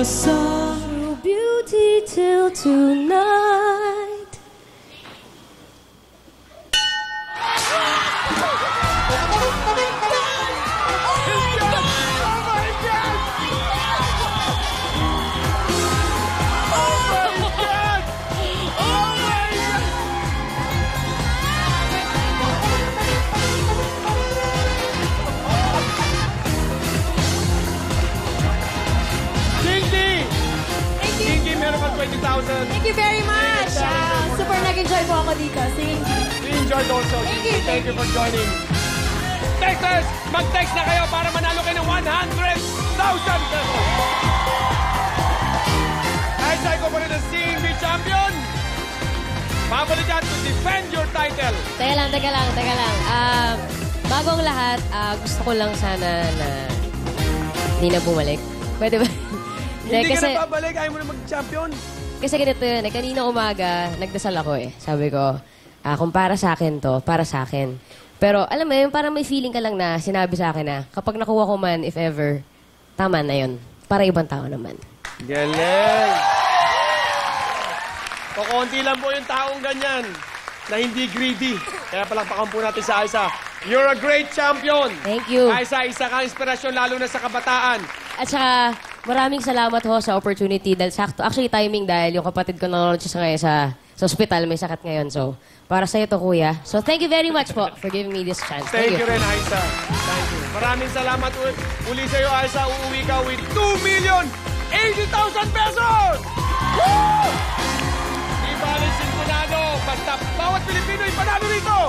saw true beauty till tonight. Thank you very much. Super nag-enjoy po ako dito. We enjoyed also. Thank you for joining. Texters, mag-text na kayo para manalo kayo ng 100,000 pesos. Aisa, ikaw pa rin ang CMB champion. Pabalik yan to defend your title. Teka lang. Bago ang lahat, gusto ko lang sana na hindi na bumalik. Pwede ba? Hindi ka na babalik, ayaw mo na mag-champion. Kasi ganito yun, kanina umaga, nagdasal ako eh. Sabi ko, kung para sa akin to, para sa akin. Pero alam mo yun, parang may feeling ka lang na sinabi sa akin na kapag nakuha ko man, if ever, tama na yun. Para ibang tao naman. Galing! Kukunti lang po yung taong ganyan na hindi greedy. Kaya palakpakan po natin sa Aisa. You're a great champion! Thank you. Aisa, isa kang inspirasyon lalo na sa kabataan. At saka, maraming salamat ho sa opportunity dahil sakto. Actually, timing dahil yung kapatid ko nanonood siya ngayon sa ospital, may sakit ngayon. So, para sa'yo to, kuya. So, thank you very much po for giving me this chance. Thank you rin, Aisa. Thank you. Maraming salamat uli sa'yo, Aisa. Uuwi ka with 2,080,000 pesos! Woo! Di ba rin sintonado? Basta bawat Pilipino ay panalo rito!